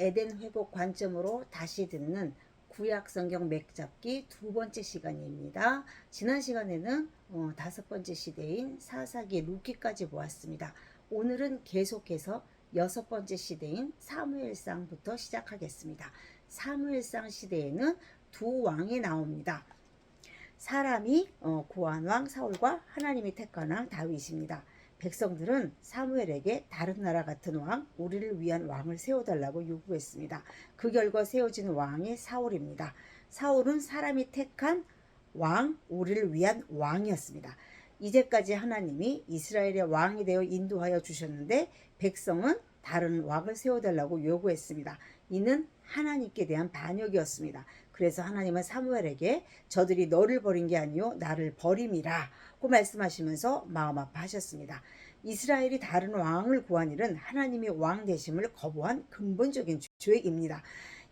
에덴 회복 관점으로 다시 듣는 구약 성경 맥잡기 두 번째 시간입니다. 지난 시간에는 다섯 번째 시대인 사사기 루키까지 보았습니다. 오늘은 계속해서 여섯 번째 시대인 사무엘상부터 시작하겠습니다. 사무엘상 시대에는 두 왕이 나옵니다. 사람이 구한 왕 사울과 하나님이 택한 왕 다윗입니다. 백성들은 사무엘에게 다른 나라 같은 왕, 우리를 위한 왕을 세워달라고 요구했습니다. 그 결과 세워진 왕이 사울입니다. 사울은 사람이 택한 왕, 우리를 위한 왕이었습니다. 이제까지 하나님이 이스라엘의 왕이 되어 인도하여 주셨는데 백성은 다른 왕을 세워달라고 요구했습니다. 이는 하나님께 대한 반역이었습니다. 그래서 하나님은 사무엘에게 저들이 너를 버린 게 아니요 나를 버림이라 고 말씀하시면서 마음 아파하셨습니다. 이스라엘이 다른 왕을 구한 일은 하나님이 왕 되심을 거부한 근본적인 죄입니다.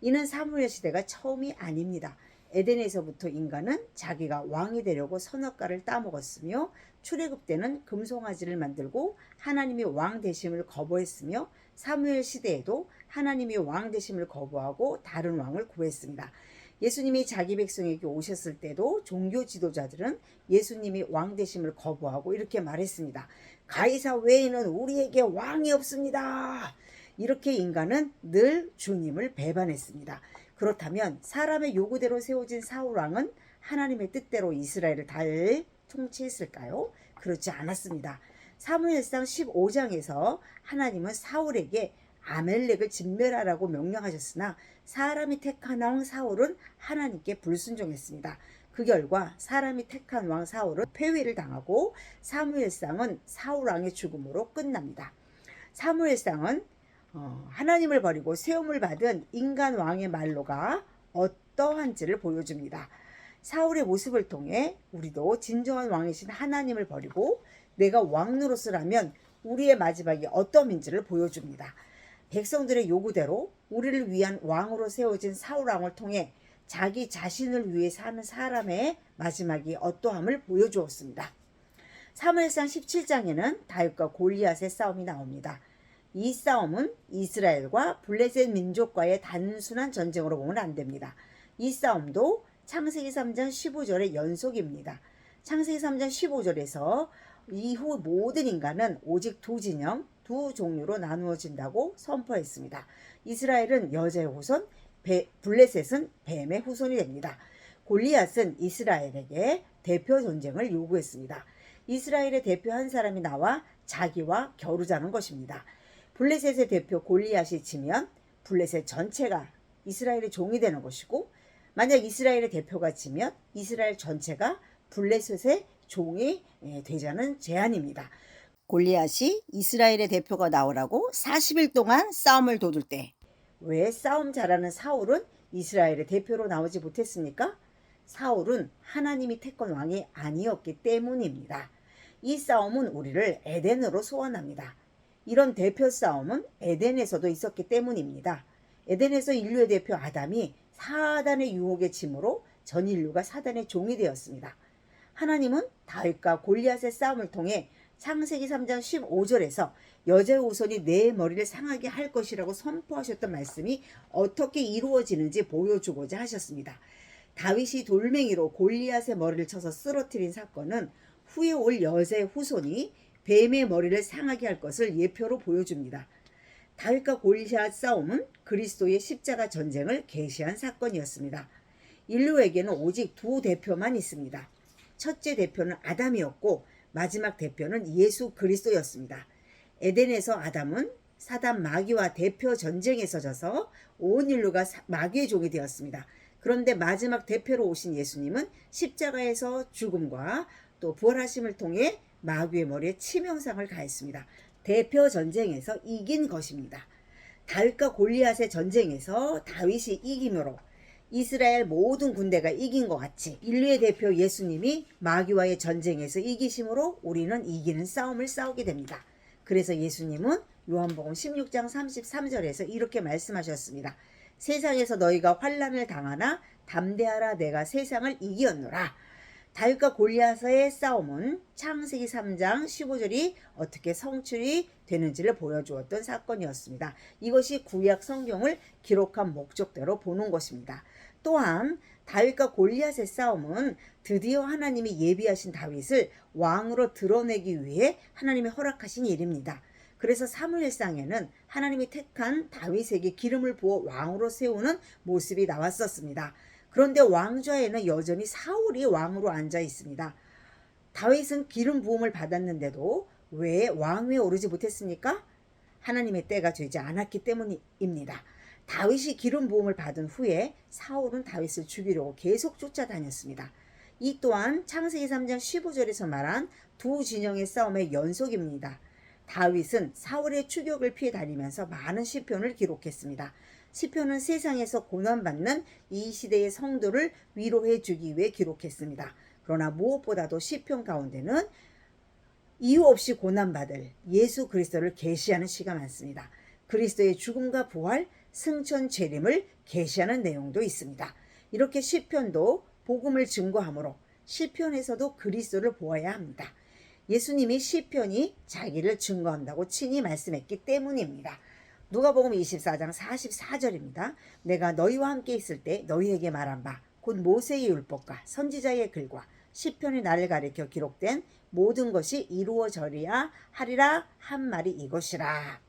이는 사무엘 시대가 처음이 아닙니다. 에덴에서부터 인간은 자기가 왕이 되려고 선악과를 따먹었으며 출애굽 때는 금송아지를 만들고 하나님이 왕 되심을 거부했으며 사무엘 시대에도 하나님이 왕 되심을 거부하고 다른 왕을 구했습니다. 예수님이 자기 백성에게 오셨을 때도 종교 지도자들은 예수님이 왕 되심을 거부하고 이렇게 말했습니다. 가이사 외에는 우리에게 왕이 없습니다. 이렇게 인간은 늘 주님을 배반했습니다. 그렇다면 사람의 요구대로 세워진 사울 왕은 하나님의 뜻대로 이스라엘을 잘 통치했을까요? 그렇지 않았습니다. 사무엘상 15장에서 하나님은 사울에게 아멜렉을 진멸하라고 명령하셨으나 사람이 택한 왕 사울은 하나님께 불순종했습니다. 그 결과 사람이 택한 왕 사울은 폐위를 당하고 사무엘상은 사울 왕의 죽음으로 끝납니다. 사무엘상은 하나님을 버리고 세움을 받은 인간 왕의 말로가 어떠한지를 보여줍니다. 사울의 모습을 통해 우리도 진정한 왕이신 하나님을 버리고 내가 왕 노릇을 우리의 마지막이 어떠한지를 보여줍니다. 백성들의 요구대로 우리를 위한 왕으로 세워진 사울 왕을 통해 자기 자신을 위해 사는 사람의 마지막이 어떠함을 보여주었습니다. 사무엘상 17장에는 다윗과 골리앗의 싸움이 나옵니다. 이 싸움은 이스라엘과 블레셋 민족과의 단순한 전쟁으로 보면 안 됩니다. 이 싸움도 창세기 3장 15절의 연속입니다. 창세기 3장 15절에서 이후 모든 인간은 오직 두 진영, 두 종류로 나누어진다고 선포했습니다. 이스라엘은 여자의 후손, 블레셋은 뱀의 후손이 됩니다. 골리앗은 이스라엘에게 대표 전쟁을 요구했습니다. 이스라엘의 대표 한 사람이 나와 자기와 겨루자는 것입니다. 블레셋의 대표 골리앗이 지면 블레셋 전체가 이스라엘의 종이 되는 것이고, 만약 이스라엘의 대표가 지면 이스라엘 전체가 블레셋의 종이 되자는 제안입니다. 골리앗이 이스라엘의 대표가 나오라고 40일 동안 싸움을 돋을 때 왜 싸움 잘하는 사울은 이스라엘의 대표로 나오지 못했습니까? 사울은 하나님이 택한 왕이 아니었기 때문입니다. 이 싸움은 우리를 에덴으로 소환합니다. 이런 대표 싸움은 에덴에서도 있었기 때문입니다. 에덴에서 인류의 대표 아담이 사단의 유혹의 짐으로 전 인류가 사단의 종이 되었습니다. 하나님은 다윗과 골리앗의 싸움을 통해 창세기 3장 15절에서 여자의 후손이 내 머리를 상하게 할 것이라고 선포하셨던 말씀이 어떻게 이루어지는지 보여주고자 하셨습니다. 다윗이 돌멩이로 골리앗의 머리를 쳐서 쓰러뜨린 사건은 후에 올 여자의 후손이 뱀의 머리를 상하게 할 것을 예표로 보여줍니다. 다윗과 골리앗 싸움은 그리스도의 십자가 전쟁을 계시한 사건이었습니다. 인류에게는 오직 두 대표만 있습니다. 첫째 대표는 아담이었고 마지막 대표는 예수 그리스도였습니다. 에덴에서 아담은 사단 마귀와 대표 전쟁에서 져서 온 인류가 마귀의 종이 되었습니다. 그런데 마지막 대표로 오신 예수님은 십자가에서 죽음과 또 부활하심을 통해 마귀의 머리에 치명상을 가했습니다. 대표 전쟁에서 이긴 것입니다. 다윗과 골리앗의 전쟁에서 다윗이 이김으로 이스라엘 모든 군대가 이긴 것 같이 인류의 대표 예수님이 마귀와의 전쟁에서 이기심으로 우리는 이기는 싸움을 싸우게 됩니다. 그래서 예수님은 요한복음 16장 33절에서 이렇게 말씀하셨습니다. 세상에서 너희가 환난을 당하나 담대하라, 내가 세상을 이기었노라. 다윗과 골리앗의 싸움은 창세기 3장 15절이 어떻게 성취이 되는지를 보여주었던 사건이었습니다. 이것이 구약 성경을 기록한 목적대로 보는 것입니다. 또한 다윗과 골리앗의 싸움은 드디어 하나님이 예비하신 다윗을 왕으로 드러내기 위해 하나님이 허락하신 일입니다. 그래서 사무엘상에는 하나님이 택한 다윗에게 기름을 부어 왕으로 세우는 모습이 나왔었습니다. 그런데 왕좌에는 여전히 사울이 왕으로 앉아 있습니다. 다윗은 기름 부음을 받았는데도 왜 왕위에 오르지 못했습니까? 하나님의 때가 되지 않았기 때문입니다. 다윗이 기름 부음을 받은 후에 사울은 다윗을 죽이려고 계속 쫓아다녔습니다. 이 또한 창세기 3장 15절에서 말한 두 진영의 싸움의 연속입니다. 다윗은 사울의 추격을 피해 다니면서 많은 시편을 기록했습니다. 시편은 세상에서 고난받는 이 시대의 성도를 위로해 주기 위해 기록했습니다. 그러나 무엇보다도 시편 가운데는 이유 없이 고난받을 예수 그리스도를 계시하는 시가 많습니다. 그리스도의 죽음과 부활, 승천, 재림을 계시하는 내용도 있습니다. 이렇게 시편도 복음을 증거하므로 시편에서도 그리스도를 보아야 합니다. 예수님이 시편이 자기를 증거한다고 친히 말씀했기 때문입니다. 누가복음 24장 44절입니다. 내가 너희와 함께 있을 때 너희에게 말한 바 곧 모세의 율법과 선지자의 글과 시편이 나를 가리켜 기록된 모든 것이 이루어져야 하리라 한 말이 이것이라.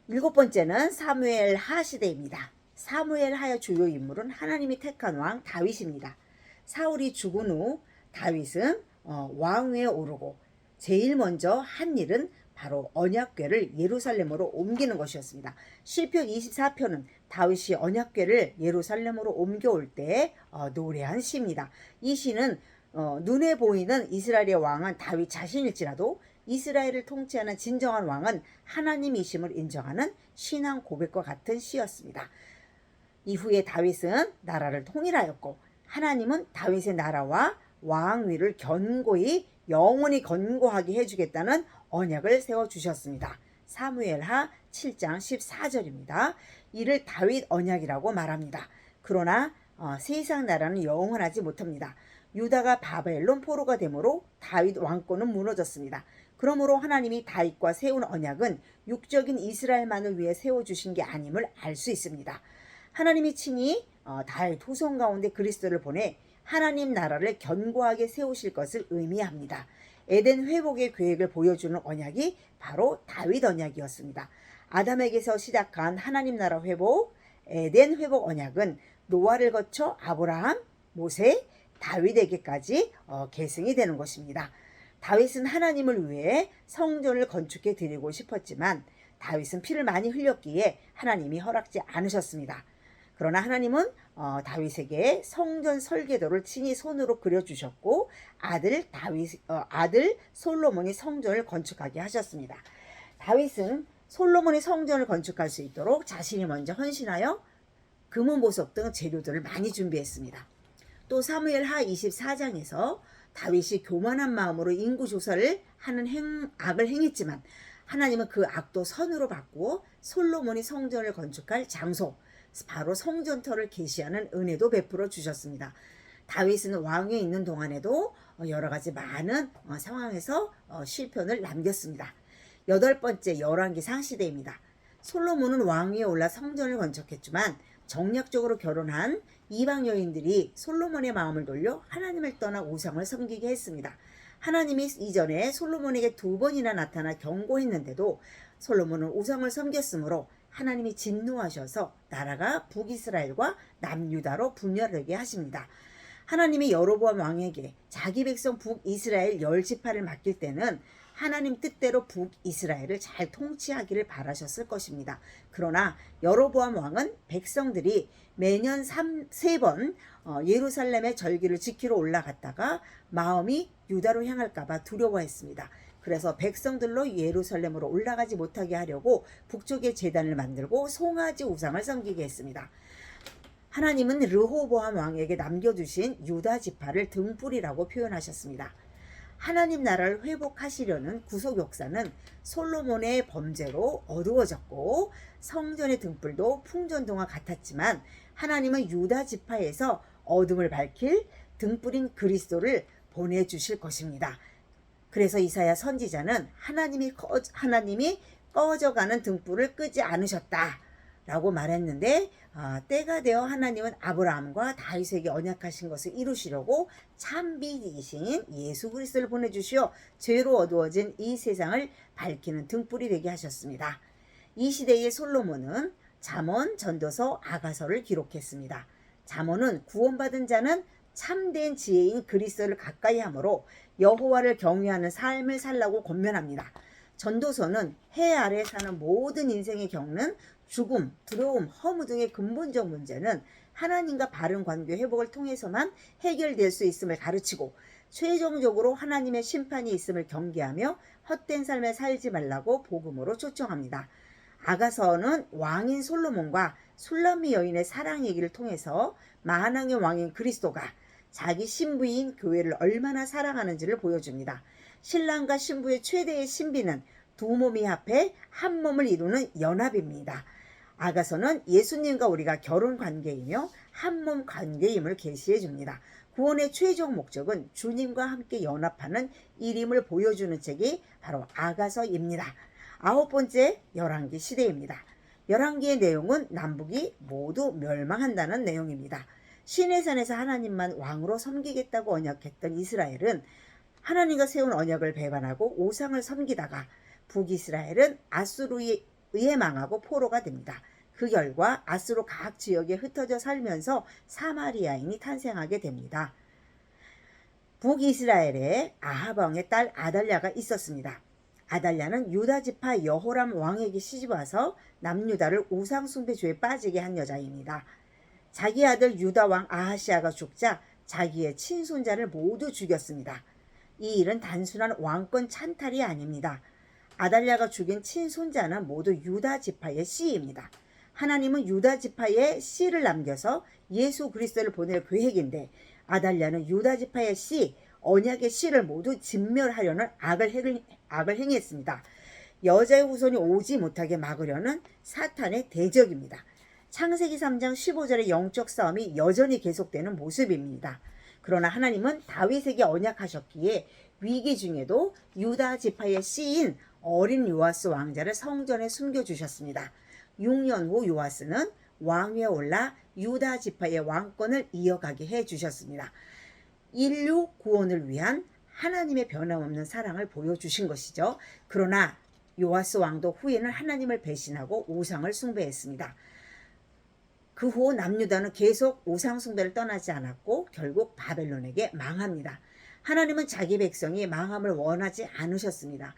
7번째는 사무엘 하 시대입니다. 사무엘 하의 주요 인물은 하나님이 택한 왕 다윗입니다. 사울이 죽은 후 다윗은 왕위에 오르고 제일 먼저 한 일은 바로 언약궤를 예루살렘으로 옮기는 것이었습니다. 시편 24편은 다윗이 언약궤를 예루살렘으로 옮겨올 때 노래한 시입니다. 이 시는 눈에 보이는 이스라엘의 왕은 다윗 자신일지라도 이스라엘을 통치하는 진정한 왕은 하나님이심을 인정하는 신앙 고백과 같은 시였습니다. 이후에 다윗은 나라를 통일하였고 하나님은 다윗의 나라와 왕위를 견고히 영원히 견고하게 해주겠다는 언약을 세워주셨습니다. 사무엘하 7장 14절입니다. 이를 다윗 언약이라고 말합니다. 그러나 세상 나라는 영원하지 못합니다. 유다가 바벨론 포로가 되므로 다윗 왕권은 무너졌습니다. 그러므로 하나님이 다윗과 세운 언약은 육적인 이스라엘만을 위해 세워주신 게 아님을 알 수 있습니다. 하나님이 친히 다윗 후손 가운데 그리스도를 보내 하나님 나라를 견고하게 세우실 것을 의미합니다. 에덴 회복의 계획을 보여주는 언약이 바로 다윗 언약이었습니다. 아담에게서 시작한 하나님 나라 회복, 에덴 회복 언약은 노아를 거쳐 아브라함, 모세, 다윗에게까지 계승이 되는 것입니다. 다윗은 하나님을 위해 성전을 건축해 드리고 싶었지만 다윗은 피를 많이 흘렸기에 하나님이 허락지 않으셨습니다. 그러나 하나님은 다윗에게 성전 설계도를 친히 손으로 그려주셨고 아들 솔로몬이 성전을 건축하게 하셨습니다. 다윗은 솔로몬이 성전을 건축할 수 있도록 자신이 먼저 헌신하여 금은 보석 등 재료들을 많이 준비했습니다. 또 사무엘하 24장에서 다윗이 교만한 마음으로 인구조사를 하는 악을 행했지만 하나님은 그 악도 선으로 바꾸어 솔로몬이 성전을 건축할 장소, 바로 성전터를 계시하는 은혜도 베풀어 주셨습니다. 다윗은 왕위에 있는 동안에도 여러 가지 많은 상황에서 시편을 남겼습니다. 8번째 열왕기상 시대입니다. 솔로몬은 왕위에 올라 성전을 건축했지만 정략적으로 결혼한 이방 여인들이 솔로몬의 마음을 돌려 하나님을 떠나 우상을 섬기게 했습니다. 하나님이 이전에 솔로몬에게 2번이나 나타나 경고했는데도 솔로몬은 우상을 섬겼으므로 하나님이 진노하셔서 나라가 북이스라엘과 남유다로 분열되게 하십니다. 하나님이 여로보암 왕에게 자기 백성 북이스라엘 10지파를 맡길 때는 하나님 뜻대로 북이스라엘을 잘 통치하기를 바라셨을 것입니다. 그러나 여로보암 왕은 백성들이 매년 3번 예루살렘의 절기를 지키러 올라갔다가 마음이 유다로 향할까봐 두려워했습니다. 그래서 백성들로 예루살렘으로 올라가지 못하게 하려고 북쪽에 제단을 만들고 송아지 우상을 섬기게 했습니다. 하나님은 르호보암 왕에게 남겨두신 유다 지파를 등불이라고 표현하셨습니다. 하나님 나라를 회복하시려는 구속 역사는 솔로몬의 범죄로 어두워졌고 성전의 등불도 풍전등과 같았지만 하나님은 유다 지파에서 어둠을 밝힐 등불인 그리스도를 보내주실 것입니다. 그래서 이사야 선지자는 하나님이 꺼져가는 등불을 끄지 않으셨다 라고 말했는데, 때가 되어 하나님은 아브라함과 다윗에게 언약하신 것을 이루시려고 참비이신 예수 그리스도를 보내주시어 죄로 어두워진 이 세상을 밝히는 등불이 되게 하셨습니다. 이 시대의 솔로몬은 잠언, 전도서, 아가서를 기록했습니다. 잠언은 구원받은 자는 참된 지혜인 그리스도를 가까이 하므로 여호와를 경외하는 삶을 살라고 권면합니다. 전도서는 해 아래 사는 모든 인생이 겪는 죽음, 두려움, 허무 등의 근본적 문제는 하나님과 바른 관계 회복을 통해서만 해결될 수 있음을 가르치고, 최종적으로 하나님의 심판이 있음을 경계하며 헛된 삶을 살지 말라고 복음으로 초청합니다. 아가서는 왕인 솔로몬과 술람미 여인의 사랑 얘기를 통해서 만왕의 왕인 그리스도가 자기 신부인 교회를 얼마나 사랑하는지를 보여줍니다. 신랑과 신부의 최대의 신비는 두 몸이 합해 한 몸을 이루는 연합입니다. 아가서는 예수님과 우리가 결혼 관계이며 한 몸 관계임을 계시해 줍니다. 구원의 최종 목적은 주님과 함께 연합하는 일임을 보여주는 책이 바로 아가서입니다. 9번째, 열왕기 시대입니다. 열왕기의 내용은 남북이 모두 멸망한다는 내용입니다. 시내산에서 하나님만 왕으로 섬기겠다고 언약했던 이스라엘은 하나님과 세운 언약을 배반하고 우상을 섬기다가 북이스라엘은 아수르에 의해 망하고 포로가 됩니다. 그 결과 아수르 각 지역에 흩어져 살면서 사마리아인이 탄생하게 됩니다. 북이스라엘에 아합 왕의 딸 아달랴가 있었습니다. 아달랴는 유다 지파 여호람 왕에게 시집와서 남유다를 우상 숭배죄에 빠지게 한 여자입니다. 자기 아들 유다 왕 아하시아가 죽자 자기의 친손자를 모두 죽였습니다. 이 일은 단순한 왕권 찬탈이 아닙니다. 아달랴가 죽인 친손자는 모두 유다 지파의 씨입니다. 하나님은 유다 지파의 씨를 남겨서 예수 그리스도를 보낼 계획인데, 아달랴는 유다 지파의 씨, 언약의 씨를 모두 진멸하려는 악을 행했습니다. 여자의 후손이 오지 못하게 막으려는 사탄의 대적입니다. 창세기 3장 15절의 영적 싸움이 여전히 계속되는 모습입니다. 그러나 하나님은 다윗에게 언약하셨기에 위기 중에도 유다 지파의 씨인 어린 요아스 왕자를 성전에 숨겨주셨습니다. 6년 후 요아스는 왕위에 올라 유다 지파의 왕권을 이어가게 해주셨습니다. 인류 구원을 위한 하나님의 변함없는 사랑을 보여주신 것이죠. 그러나 요아스 왕도 후에는 하나님을 배신하고 우상을 숭배했습니다. 그 후 남유다는 계속 우상 숭배를 떠나지 않았고 결국 바벨론에게 망합니다. 하나님은 자기 백성이 망함을 원하지 않으셨습니다.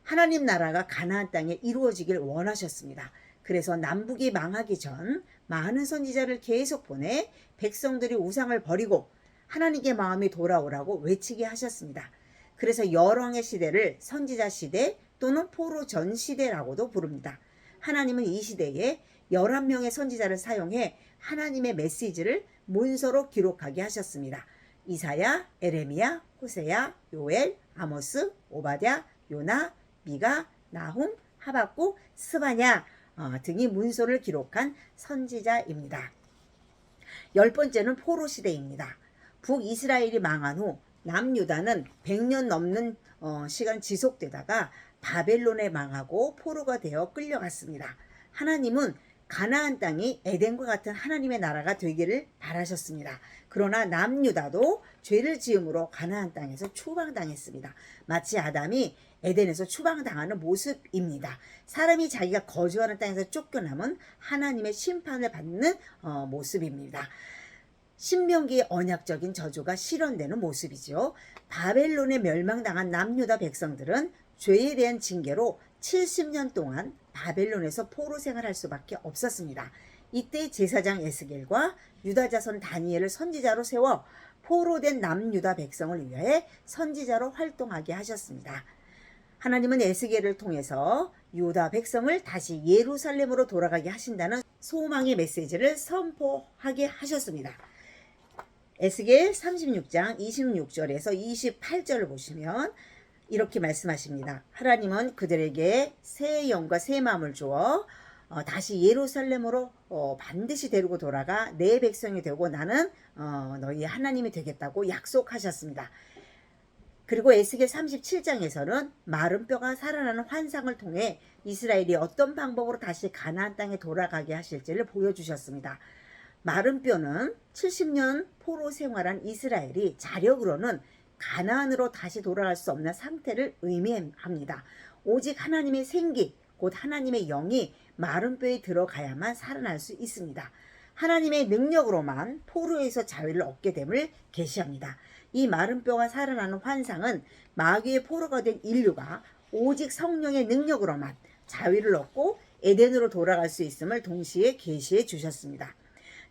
하나님 나라가 가나안 땅에 이루어지길 원하셨습니다. 그래서 남북이 망하기 전 많은 선지자를 계속 보내 백성들이 우상을 버리고 하나님께 마음이 돌아오라고 외치게 하셨습니다. 그래서 열왕의 시대를 선지자 시대 또는 포로 전 시대라고도 부릅니다. 하나님은 이 시대에 11명의 선지자를 사용해 하나님의 메시지를 문서로 기록하게 하셨습니다. 이사야, 에레미야, 호세야, 요엘, 아모스, 오바댜, 요나, 미가, 나훔, 하박국, 스바냐 등이 문서를 기록한 선지자입니다. 10번째는 포로 시대입니다. 북이스라엘이 망한 후 남유다는 100년 넘는 시간 지속되다가 바벨론에 망하고 포로가 되어 끌려갔습니다. 하나님은 가나안 땅이 에덴과 같은 하나님의 나라가 되기를 바라셨습니다. 그러나 남유다도 죄를 지음으로 가나안 땅에서 추방당했습니다. 마치 아담이 에덴에서 추방당하는 모습입니다. 사람이 자기가 거주하는 땅에서 쫓겨남은 하나님의 심판을 받는 모습입니다. 신명기의 언약적인 저주가 실현되는 모습이죠. 바벨론에 멸망당한 남유다 백성들은 죄에 대한 징계로 70년 동안 바벨론에서 포로 생활할 수밖에 없었습니다. 이때 제사장 에스겔과 유다 자손 다니엘을 선지자로 세워 포로된 남유다 백성을 위해 선지자로 활동하게 하셨습니다. 하나님은 에스겔을 통해서 유다 백성을 다시 예루살렘으로 돌아가게 하신다는 소망의 메시지를 선포하게 하셨습니다. 에스겔 36장 26절에서 28절을 보시면 이렇게 말씀하십니다. 하나님은 그들에게 새 영과 새 마음을 주어 다시 예루살렘으로 반드시 데리고 돌아가 내 백성이 되고 나는 너희 하나님이 되겠다고 약속하셨습니다. 그리고 에스겔 37장에서는 마른 뼈가 살아나는 환상을 통해 이스라엘이 어떤 방법으로 다시 가나안 땅에 돌아가게 하실지를 보여주셨습니다. 마른 뼈는 70년 포로 생활한 이스라엘이 자력으로는 가나안으로 다시 돌아갈 수 없는 상태를 의미합니다. 오직 하나님의 생기, 곧 하나님의 영이 마른 뼈에 들어가야만 살아날 수 있습니다. 하나님의 능력으로만 포로에서 자유를 얻게 됨을 계시합니다. 이 마른 뼈가 살아나는 환상은 마귀의 포로가 된 인류가 오직 성령의 능력으로만 자유를 얻고 에덴으로 돌아갈 수 있음을 동시에 계시해 주셨습니다.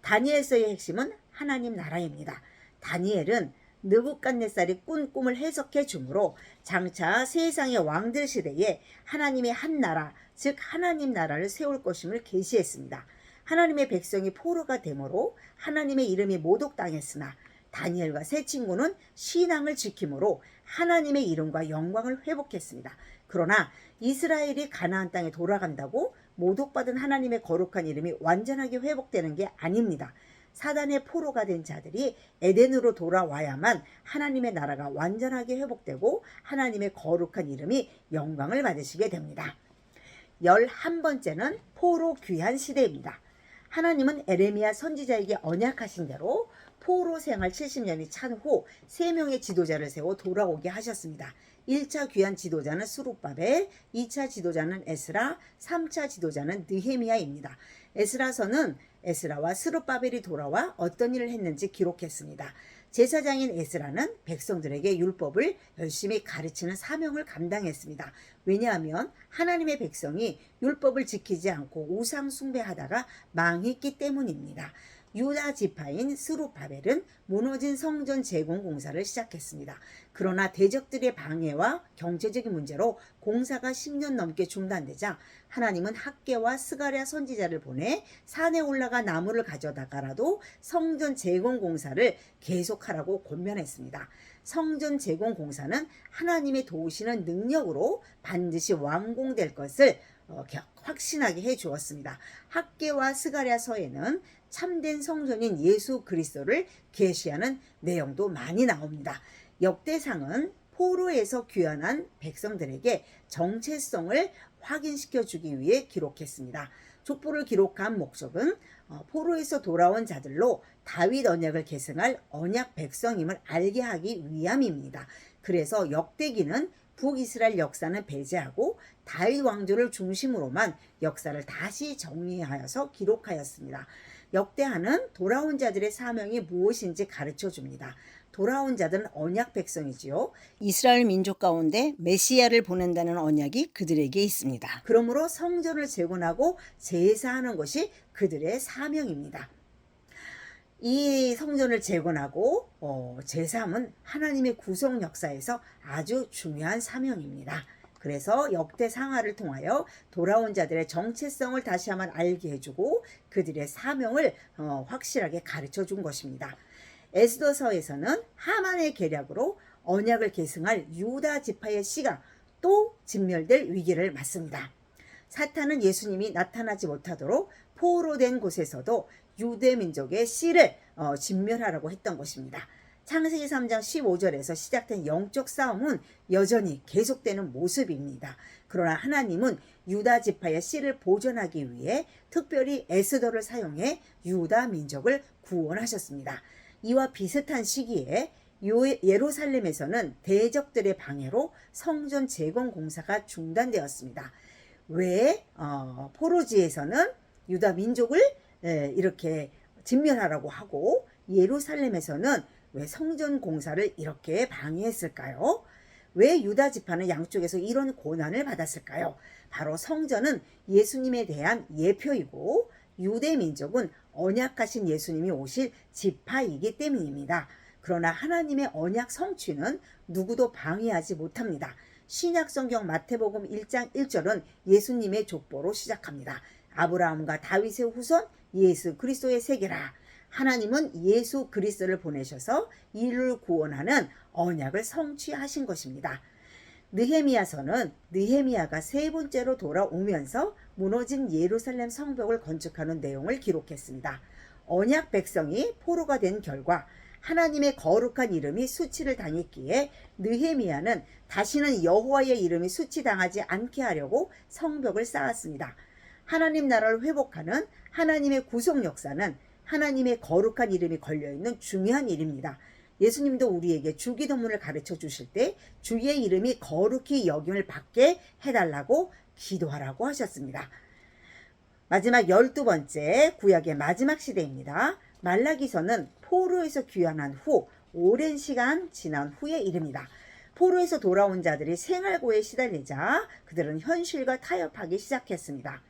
다니엘서의 핵심은 하나님 나라입니다. 다니엘은 느부갓네살이 꾼 꿈을 해석해 주므로 장차 세상의 왕들 시대에 하나님의 한 나라, 즉 하나님 나라를 세울 것임을 계시했습니다. 하나님의 백성이 포로가 되므로 하나님의 이름이 모독당했으나 다니엘과 세 친구는 신앙을 지킴으로 하나님의 이름과 영광을 회복했습니다. 그러나 이스라엘이 가나안 땅에 돌아간다고 모독받은 하나님의 거룩한 이름이 완전하게 회복되는 게 아닙니다. 사단의 포로가 된 자들이 에덴으로 돌아와야만 하나님의 나라가 완전하게 회복되고 하나님의 거룩한 이름이 영광을 받으시게 됩니다. 11번째는 포로 귀환 시대입니다. 하나님은 에레미야 선지자에게 언약하신 대로 포로 생활 70년이 찬 후 3명의 지도자를 세워 돌아오게 하셨습니다. 1차 귀환 지도자는 스룹바벨, 2차 지도자는 에스라, 3차 지도자는 느헤미야입니다. 에스라서는 에스라와 스룹바벨이 돌아와 어떤 일을 했는지 기록했습니다. 제사장인 에스라는 백성들에게 율법을 열심히 가르치는 사명을 감당했습니다. 왜냐하면 하나님의 백성이 율법을 지키지 않고 우상 숭배하다가 망했기 때문입니다. 유다 지파인 스룹바벨은 무너진 성전 재건 공사를 시작했습니다. 그러나 대적들의 방해와 경제적인 문제로 공사가 10년 넘게 중단되자 하나님은 학개와 스가랴 선지자를 보내 산에 올라가 나무를 가져다가라도 성전 재건 공사를 계속하라고 권면했습니다. 성전 재건 공사는 하나님의 도우시는 능력으로 반드시 완공될 것을 확신하게 해 주었습니다. 학개와 스가랴서에는 참된 성전인 예수 그리스도를 계시하는 내용도 많이 나옵니다. 역대상은 포로에서 귀환한 백성들에게 정체성을 확인시켜 주기 위해 기록했습니다. 족보를 기록한 목적은 포로에서 돌아온 자들로 다윗 언약을 계승할 언약 백성임을 알게 하기 위함입니다. 그래서 역대기는 북이스라엘 역사는 배제하고 다윗 왕조를 중심으로만 역사를 다시 정리하여서 기록하였습니다. 역대하는 돌아온 자들의 사명이 무엇인지 가르쳐 줍니다. 돌아온 자들은 언약 백성이지요. 이스라엘 민족 가운데 메시아를 보낸다는 언약이 그들에게 있습니다. 그러므로 성전을 재건하고 제사하는 것이 그들의 사명입니다. 이 성전을 재건하고 제사함은 하나님의 구속 역사에서 아주 중요한 사명입니다. 그래서 역대상하를 통하여 돌아온 자들의 정체성을 다시 한번 알게 해주고 그들의 사명을 확실하게 가르쳐 준 것입니다. 에스더서에서는 하만의 계략으로 언약을 계승할 유다 지파의 씨가 또 진멸될 위기를 맞습니다. 사탄은 예수님이 나타나지 못하도록 포로된 곳에서도 유대 민족의 씨를 진멸하라고 했던 것입니다. 창세기 3장 15절에서 시작된 영적 싸움은 여전히 계속되는 모습입니다. 그러나 하나님은 유다 지파의 씨를 보존하기 위해 특별히 에스더를 사용해 유다 민족을 구원하셨습니다. 이와 비슷한 시기에 예루살렘에서는 대적들의 방해로 성전 재건 공사가 중단되었습니다. 왜 포로지에서는 유다 민족을 이렇게 진멸하라고 하고 예루살렘에서는 왜 성전 공사를 이렇게 방해했을까요? 왜 유다 지파는 양쪽에서 이런 고난을 받았을까요? 바로 성전은 예수님에 대한 예표이고 유대 민족은 언약하신 예수님이 오실 지파이기 때문입니다. 그러나 하나님의 언약 성취는 누구도 방해하지 못합니다. 신약 성경 마태복음 1장 1절은 예수님의 족보로 시작합니다. 아브라함과 다윗의 후손 예수 그리스도의 세계라. 하나님은 예수 그리스도를 보내셔서 인류를 구원하는 언약을 성취하신 것입니다. 느헤미야서는 느헤미야가 세 번째로 돌아오면서 무너진 예루살렘 성벽을 건축하는 내용을 기록했습니다. 언약 백성이 포로가 된 결과 하나님의 거룩한 이름이 수치를 당했기에 느헤미야는 다시는 여호와의 이름이 수치당하지 않게 하려고 성벽을 쌓았습니다. 하나님 나라를 회복하는 하나님의 구속 역사는 하나님의 거룩한 이름이 걸려있는 중요한 일입니다. 예수님도 우리에게 주기도문을 가르쳐 주실 때 주의 이름이 거룩히 여김을 받게 해달라고 기도하라고 하셨습니다. 마지막 12번째 구약의 마지막 시대입니다. 말라기서는 포로에서 귀환한 후 오랜 시간 지난 후의 일입니다. 포로에서 돌아온 자들이 생활고에 시달리자 그들은 현실과 타협하기 시작했습니다.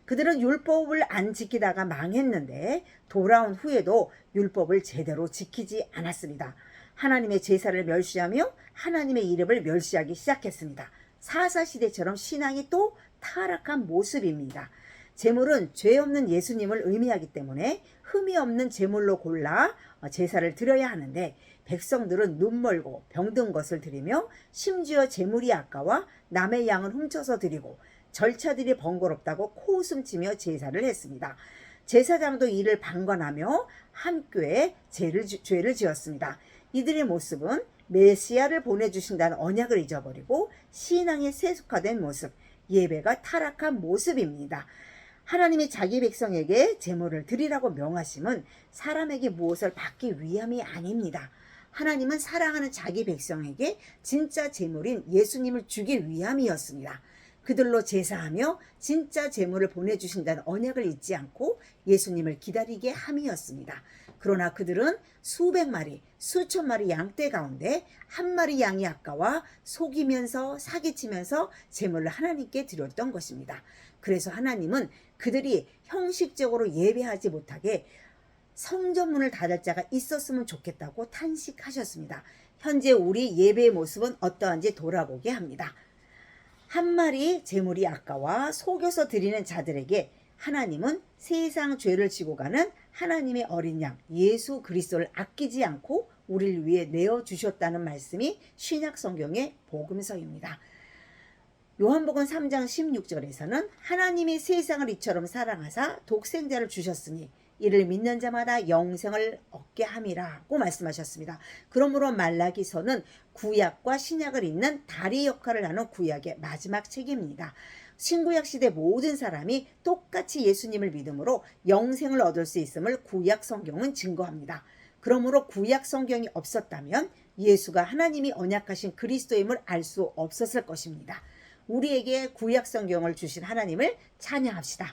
그들은 율법을 안 지키다가 망했는데 돌아온 후에도 율법을 제대로 지키지 않았습니다. 하나님의 제사를 멸시하며 하나님의 이름을 멸시하기 시작했습니다. 사사시대처럼 신앙이 또 타락한 모습입니다. 제물은 죄 없는 예수님을 의미하기 때문에 흠이 없는 제물로 골라 제사를 드려야 하는데 백성들은 눈멀고 병든 것을 드리며 심지어 제물이 아까워 남의 양을 훔쳐서 드리고 절차들이 번거롭다고 코웃음치며 제사를 했습니다. 제사장도 이를 방관하며 함께 죄를 지었습니다. 이들의 모습은 메시아를 보내주신다는 언약을 잊어버리고 신앙이 세속화된 모습, 예배가 타락한 모습입니다. 하나님이 자기 백성에게 제물을 드리라고 명하심은 사람에게 무엇을 받기 위함이 아닙니다. 하나님은 사랑하는 자기 백성에게 진짜 제물인 예수님을 주기 위함이었습니다. 그들로 제사하며 진짜 제물을 보내주신다는 언약을 잊지 않고 예수님을 기다리게 함이었습니다. 그러나 그들은 수백 마리, 수천 마리 양떼 가운데 한 마리 양이 아까워 속이면서 사기치면서 제물을 하나님께 드렸던 것입니다. 그래서 하나님은 그들이 형식적으로 예배하지 못하게 성전문을 닫을 자가 있었으면 좋겠다고 탄식하셨습니다. 현재 우리 예배의 모습은 어떠한지 돌아보게 합니다. 한 마리 제물이 아까워 속여서 드리는 자들에게 하나님은 세상 죄를 지고 가는 하나님의 어린 양 예수 그리스도를 아끼지 않고 우리를 위해 내어주셨다는 말씀이 신약 성경의 복음서입니다. 요한복음 3장 16절에서는 하나님이 세상을 이처럼 사랑하사 독생자를 주셨으니 이를 믿는 자마다 영생을 얻게 함이라고 말씀하셨습니다. 그러므로 말라기서는 구약과 신약을 잇는 다리 역할을 하는 구약의 마지막 책입니다. 신구약 시대 모든 사람이 똑같이 예수님을 믿음으로 영생을 얻을 수 있음을 구약 성경은 증거합니다. 그러므로 구약 성경이 없었다면 예수가 하나님이 언약하신 그리스도임을 알 수 없었을 것입니다. 우리에게 구약 성경을 주신 하나님을 찬양합시다.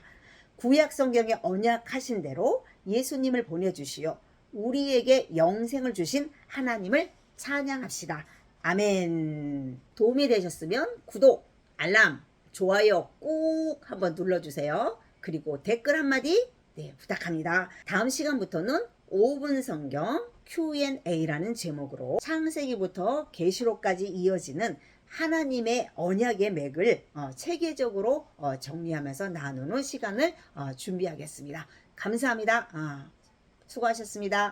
구약 성경에 언약하신 대로 예수님을 보내주시어 우리에게 영생을 주신 하나님을 찬양합시다. 아멘. 도움이 되셨으면 구독, 알람, 좋아요 꾹 한번 눌러주세요. 그리고 댓글 한마디 부탁합니다. 다음 시간부터는 5분 성경 Q&A라는 제목으로 창세기부터 계시록까지 이어지는 하나님의 언약의 맥을 체계적으로 정리하면서 나누는 시간을 준비하겠습니다. 감사합니다. 수고하셨습니다.